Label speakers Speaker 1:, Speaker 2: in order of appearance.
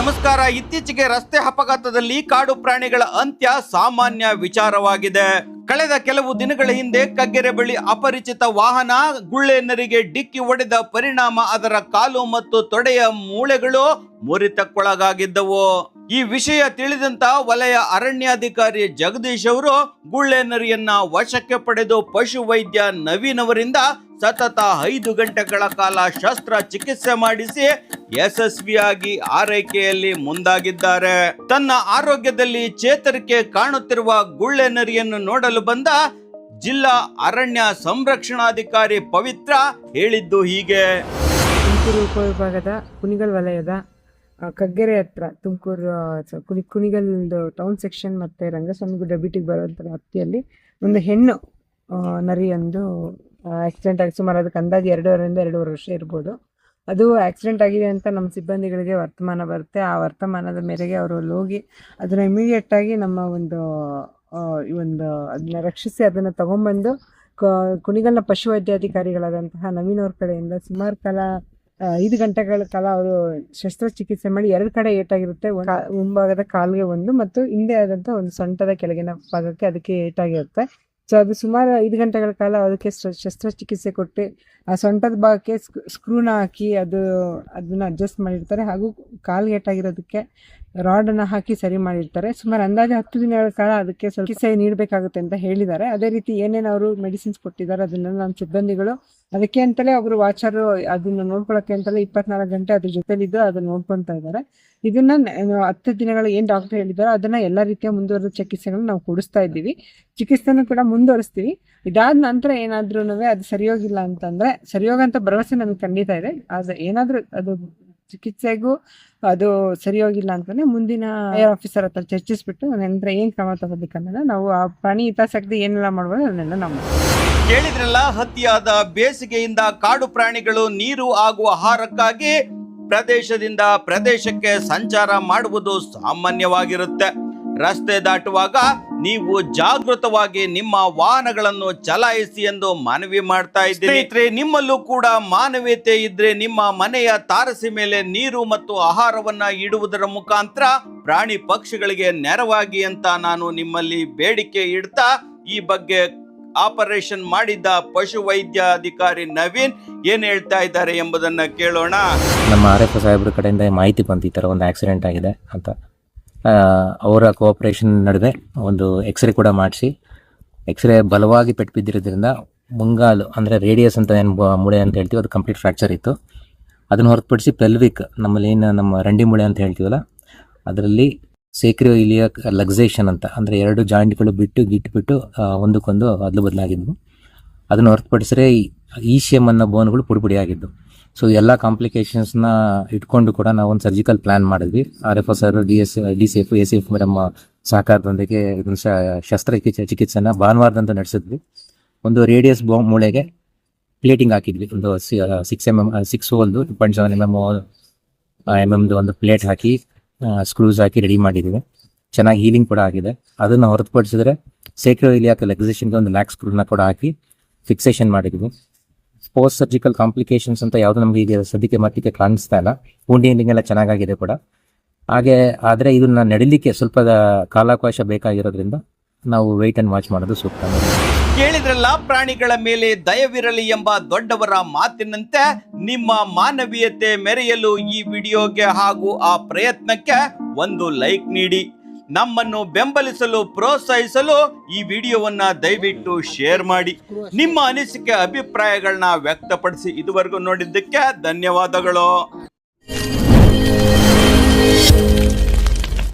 Speaker 1: ನಮಸ್ಕಾರ. ಇತ್ತೀಚೆಗೆ ರಸ್ತೆ ಅಪಘಾತದಲ್ಲಿ ಕಾಡು ಪ್ರಾಣಿಗಳ ಅಂತ್ಯ ಸಾಮಾನ್ಯ ವಿಚಾರವಾಗಿದೆ. ಕಳೆದ ಕೆಲವು ದಿನಗಳ ಹಿಂದೆ ಕಗ್ಗೆರೆ ಬಳಿ ಅಪರಿಚಿತ ವಾಹನ ಗುಳ್ಳೆನರಿಗೆ ಡಿಕ್ಕಿ ಹೊಡೆದ ಪರಿಣಾಮ ಅದರ ಕಾಲು ಮತ್ತು ತೊಡೆಯ ಮೂಳೆಗಳು ಮುರಿತಕ್ಕೊಳಗಾಗಿದ್ದವು. ಈ ವಿಷಯ ತಿಳಿದಂತ ವಲಯ ಅರಣ್ಯಾಧಿಕಾರಿ ಜಗದೀಶ್ ಅವರು ಗುಳ್ಳೆನರಿಯನ್ನ ವಶಕ್ಕೆ ಪಡೆದು ಪಶು ವೈದ್ಯ ನವೀನ್ ಅವರಿಂದ ಸತತ 5 ಗಂಟೆಗಳ ಕಾಲ ಶಸ್ತ್ರ ಚಿಕಿತ್ಸೆ ಮಾಡಿಸಿ ಯಶಸ್ವಿಯಾಗಿ ಆರೈಕೆಯಲ್ಲಿ ಮುಂದಾಗಿದ್ದಾರೆ. ತನ್ನ ಆರೋಗ್ಯದಲ್ಲಿ ಚೇತರಿಕೆ ಕಾಣುತ್ತಿರುವ ಗುಳ್ಳೆನರಿಯನ್ನು ನೋಡಲು ಬಂದ ಜಿಲ್ಲಾ ಅರಣ್ಯ ಸಂರಕ್ಷಣಾಧಿಕಾರಿ ಪವಿತ್ರ ಹೇಳಿದ್ದು ಹೀಗೆ.
Speaker 2: ತುಮಕೂರು ಉಪವಿಭಾಗದ ಕುಣಿಗಲ್ ವಲಯದ ಕಗ್ಗೆರೆ ಹತ್ರ ತುಮಕೂರು ಕುಣಿಗಲ್ ಟೌನ್ ಸೆಕ್ಷನ್ ಮತ್ತು ರಂಗಸ್ವಾಮಿಗುಡ್ಡ ಬೀಟಿಗೆ ಬರುವಂಥ ಹತ್ತಿಯಲ್ಲಿ ಒಂದು ಹೆಣ್ಣು ನರಿಯೊಂದು ಆಕ್ಸಿಡೆಂಟ್ ಆಗಿ ಸುಮಾರು ಅದಕ್ಕೆ ಅಂದಾಜು 2.5 ವರ್ಷ ಇರ್ಬೋದು. ಅದು ಆಕ್ಸಿಡೆಂಟ್ ಆಗಿದೆ ಅಂತ ನಮ್ಮ ಸಿಬ್ಬಂದಿಗಳಿಗೆ ವರ್ತಮಾನ ಬರುತ್ತೆ. ಆ ವರ್ತಮಾನದ ಮೇರೆಗೆ ಅವರು ಹೋಗಿ ಅದನ್ನು ಇಮಿಡಿಯೇಟ್ ಆಗಿ ನಮ್ಮ ಒಂದು ಅದನ್ನ ರಕ್ಷಿಸಿ ಅದನ್ನು ತಗೊಂಡ್ಬಂದು ಕುಣಿಗಲ್ನ ಪಶುವೈದ್ಯಾಧಿಕಾರಿಗಳಾದಂತಹ ನವೀನ್ ಅವ್ರ ಕಡೆಯಿಂದ ಸುಮಾರು ಕಾಲ 5 ಗಂಟೆಗಳ ಕಾಲ ಅವರು ಶಸ್ತ್ರಚಿಕಿತ್ಸೆ ಮಾಡಿ 2 ಕಡೆ ಏಟಾಗಿರುತ್ತೆ. ಮುಂಭಾಗದ ಕಾಲಿಗೆ ಒಂದು ಮತ್ತು ಹಿಂದೆ ಆದಂಥ ಒಂದು ಸೊಂಟದ ಕೆಳಗಿನ ಭಾಗಕ್ಕೆ ಅದಕ್ಕೆ ಏಟಾಗಿರುತ್ತೆ. ಸೊ ಅದು ಸುಮಾರು 5 ಗಂಟೆಗಳ ಕಾಲ ಅದಕ್ಕೆ ಶಸ್ತ್ರಚಿಕಿತ್ಸೆ ಕೊಟ್ಟು ಆ ಸೊಂಟದ ಭಾಗಕ್ಕೆ ಸ್ಕ್ರೂನ ಹಾಕಿ ಅದನ್ನ ಅಡ್ಜಸ್ಟ್ ಮಾಡಿರ್ತಾರೆ. ಹಾಗೂ ಕಾಲ್ಗೆ ಏಟಾಗಿರೋದಕ್ಕೆ ರಾಡನ್ನು ಹಾಕಿ ಸರಿ ಮಾಡಿರ್ತಾರೆ. ಸುಮಾರು ಅಂದಾಜು 10 ದಿನಗಳ ಕಾಲ ಅದಕ್ಕೆ ಸ್ವಲ್ಪ ಚಿಕಿತ್ಸೆ ನೀಡಬೇಕಾಗುತ್ತೆ ಅಂತ ಹೇಳಿದ್ದಾರೆ. ಅದೇ ರೀತಿ ಏನೇನು ಅವರು ಮೆಡಿಸಿನ್ಸ್ ಕೊಟ್ಟಿದ್ದಾರೆ ಅದನ್ನೆಲ್ಲ ನಮ್ಮ ಸಿಬ್ಬಂದಿಗಳು ಅದಕ್ಕೆ ಅಂತಲೇ ಒಬ್ರು ವಾಚರು ಅದನ್ನು ನೋಡ್ಕೊಳ್ಳೋಕ್ಕೆ ಅಂತಲೇ 24 ಗಂಟೆ ಅದ್ರ ಜೊತೆಲಿದ್ದು ಅದನ್ನ ನೋಡ್ಕೊತಾ ಇದ್ದಾರೆ. ಇದನ್ನ 10 ದಿನಗಳು ಏನು ಡಾಕ್ಟರ್ ಹೇಳಿದಾರೋ ಅದನ್ನ ಎಲ್ಲ ರೀತಿಯ ಮುಂದುವರೆದ ಚಿಕಿತ್ಸೆಗಳನ್ನ ನಾವು ಕೊಡಿಸ್ತಾ ಇದ್ದೀವಿ. ಚಿಕಿತ್ಸೆನೂ ಕೂಡ ಮುಂದುವರಿಸ್ತೀವಿ. ಇದಾದ ನಂತರ ಏನಾದ್ರೂ ಅದು ಸರಿಯೋಗಿಲ್ಲ ಅಂತಂದ್ರೆ ಸರಿಯೋಗಂತ ಭರವಸೆ ನಮಗೆ ಖಂಡಿತ ಇದೆ. ಆದ್ರೆ ಏನಾದ್ರೂ ಅದು ಚಿಕಿತ್ಸೆಗೂ ಅದು ಸರಿಯೋಗಿಲ್ಲ ಅಂತಂದ್ರೆ ಮುಂದಿನ ಆಫೀಸರ್ ಹತ್ರ ಚರ್ಚಿಸ್ಬಿಟ್ಟು ನಂತರ ಏನ್ ಕ್ರಮ ತಗೋಬೇಕನ್ನ ನಾವು ಆ ಪ್ರಾಣಿ ಹಿತಾಸಕ್ತಿ ಏನೆಲ್ಲ ಮಾಡ್ಬೋದು ಅದನ್ನೆಲ್ಲ ನಾವು
Speaker 1: ಕೇಳಿದ್ರಲ್ಲ. ಅತಿಯಾದ ಬೇಸಿಗೆಯಿಂದ ಕಾಡು ಪ್ರಾಣಿಗಳು ನೀರು ಹಾಗೂ ಆಹಾರಕ್ಕಾಗಿ ಪ್ರದೇಶದಿಂದ ಪ್ರದೇಶಕ್ಕೆ ಸಂಚಾರ ಮಾಡುವುದು ಸಾಮಾನ್ಯವಾಗಿರುತ್ತೆ. ರಸ್ತೆ ದಾಟುವಾಗ ನೀವು ಜಾಗೃತವಾಗಿ ನಿಮ್ಮ ವಾಹನಗಳನ್ನು ಚಲಾಯಿಸಿ ಎಂದು ಮನವಿ ಮಾಡ್ತಾ ಇದ್ದೀರಿ. ನಿಮ್ಮಲ್ಲೂ ಕೂಡ ಮಾನವೀಯತೆ ಇದ್ರೆ ನಿಮ್ಮ ಮನೆಯ ತಾರಸಿ ಮೇಲೆ ನೀರು ಮತ್ತು ಆಹಾರವನ್ನ ಇಡುವುದರ ಮುಖಾಂತರ ಪ್ರಾಣಿ ಪಕ್ಷಿಗಳಿಗೆ ನೆರವಾಗಿ ಅಂತ ನಾನು ನಿಮ್ಮಲ್ಲಿ ಬೇಡಿಕೆ ಇಡ್ತಾ ಈ ಬಗ್ಗೆ ಆಪರೇಷನ್ ಮಾಡಿದ್ದ ಪಶು ವೈದ್ಯಾಧಿಕಾರಿ ನವೀನ್ ಏನ್ ಹೇಳ್ತಾ ಇದ್ದಾರೆ ಎಂಬುದನ್ನ ಕೇಳೋಣ.
Speaker 3: ನಮ್ಮ RFO ಸಾಹೇಬ್ರ ಕಡೆಯಿಂದ ಮಾಹಿತಿ ಬಂತು ಈ ತರ ಒಂದು ಆಕ್ಸಿಡೆಂಟ್ ಆಗಿದೆ ಅಂತ. ಅವರ ಕೋಆಪರೇಷನ್ ನಡುವೆ ಒಂದು ಎಕ್ಸ್ರೇ ಕೂಡ ಮಾಡಿಸಿ ಎಕ್ಸ್ರೇ ಬಲವಾಗಿ ಪೆಟ್ಟು ಬಿದ್ದಿರೋದ್ರಿಂದ ಮುಂಗಾಲು ಅಂದರೆ ರೇಡಿಯಸ್ ಅಂತ ಏನು ಮೂಳೆ ಅಂತ ಹೇಳ್ತೀವಿ ಅದು ಕಂಪ್ಲೀಟ್ ಫ್ರ್ಯಾಕ್ಚರ್ ಇತ್ತು. ಅದನ್ನು ಹೊರತುಪಡಿಸಿ ಪೆಲ್ವಿಕ್ ನಮ್ಮಲ್ಲಿ ಏನು ನಮ್ಮ ರಂಡಿ ಮೂಳೆ ಅಂತ ಹೇಳ್ತೀವಲ್ಲ ಅದರಲ್ಲಿ ಸೇಕ್ರಿಯೋ ಇಲಿಯಾಕ್ ಲಕ್ಸೇಷನ್ ಅಂತ ಅಂದರೆ 2 ಜಾಯಿಂಟ್ಗಳು ಗಿಟ್ಬಿಟ್ಟು ಒಂದಕ್ಕೊಂದು ಅದಲು ಬದಲಾಗಿದ್ವು. ಅದನ್ನು ಹೊರತುಪಡಿಸಿದ್ರೆ ಈಶಿಯಮ್ ಅನ್ನೋ ಬೋನ್ಗಳು ಪುಡಿ ಆಗಿದ್ದು. ಸೊ ಎಲ್ಲ ಕಾಂಪ್ಲಿಕೇಶನ್ಸ್ನ ಇಟ್ಕೊಂಡು ಕೂಡ ನಾವು ಒಂದು ಸರ್ಜಿಕಲ್ ಪ್ಲಾನ್ ಮಾಡಿದ್ವಿ. RFO ಸರ್ DCF ACF ನಮ್ಮ ಸಹಕಾರದೊಂದಿಗೆ ಇದನ್ನು ಚಿಕಿತ್ಸೆನ ಭಾನುವಾರದಂತ ನಡೆಸಿದ್ವಿ. ಒಂದು ರೇಡಿಯಸ್ ಮೂಳೆಗೆ ಪ್ಲೇಟಿಂಗ್ ಹಾಕಿದ್ವಿ. ಒಂದು 6 ಹೋಲ್ದು 2.7 mm ಒಂದು ಪ್ಲೇಟ್ ಹಾಕಿ ಸ್ಕ್ರೂಸ್ ಹಾಕಿ ರೆಡಿ ಮಾಡಿದ್ದೀವಿ. ಚೆನ್ನಾಗಿ ಹೀಲಿಂಗ್ ಕೂಡ ಆಗಿದೆ. ಅದನ್ನು ಹೊರತುಪಡಿಸಿದ್ರೆ ಸೇಕ್ರಿಯೋ ಇಲಿಯಾಕ್ ಲಕ್ಸೇಷನ್ಗೆ ಒಂದು ಲ್ಯಾಕ್ ಸ್ಕ್ರೂನ ಕೂಡ ಹಾಕಿ ಫಿಕ್ಸೇಷನ್ ಮಾಡಿದ್ವಿ. ಪೋಸ್ಟ್ ಸರ್ಜಿಕಲ್ ಕಾಂಪ್ಲಿಕೇಶನ್ಸ್ ಅಂತ ಯಾವುದು ನಮಗೆ ಈಗ ಸದ್ಯಕ್ಕೆ ಮಟ್ಟಿಗೆ ಕಾಣಿಸ್ತಾ ಇಲ್ಲ. wound healing ಎಲ್ಲ ಚೆನ್ನಾಗಾಗಿದೆ ಕೂಡ. ಹಾಗೆ ಆದರೆ ಇದನ್ನ ನಡಿಲಿಕ್ಕೆ ಸ್ವಲ್ಪ ಕಾಲಾವಕಾಶ ಬೇಕಾಗಿರೋದ್ರಿಂದ ನಾವು ವೆಯ್ಟ್ ಅಂಡ್ ವಾಚ್ ಮಾಡೋದು ಸೂಕ್ತ.
Speaker 1: ಕೇಳಿದ್ರಲ್ಲ, ಪ್ರಾಣಿಗಳ ಮೇಲೆ ದಯವಿರಲಿ ಎಂಬ ದೊಡ್ಡವರ ಮಾತಿನಂತೆ ನಿಮ್ಮ ಮಾನವೀಯತೆ ಮೆರೆಯಲು ಈ ವಿಡಿಯೋಗೆ ಹಾಗೂ ಆ ಪ್ರಯತ್ನಕ್ಕೆ ಒಂದು ಲೈಕ್ ನೀಡಿ. ನಮ್ಮನ್ನು ಬೆಂಬಲಿಸಲು ಪ್ರೋತ್ಸಾಹಿಸಲು ಈ ವಿಡಿಯೋವನ್ನ ದಯವಿಟ್ಟು ಶೇರ್ ಮಾಡಿ. ನಿಮ್ಮ ಅನಿಸಿಕೆ ಅಭಿಪ್ರಾಯಗಳನ್ನ ವ್ಯಕ್ತಪಡಿಸಿ. ಇದುವರೆಗೂ ನೋಡಿದ್ದಕ್ಕೆ ಧನ್ಯವಾದಗಳು.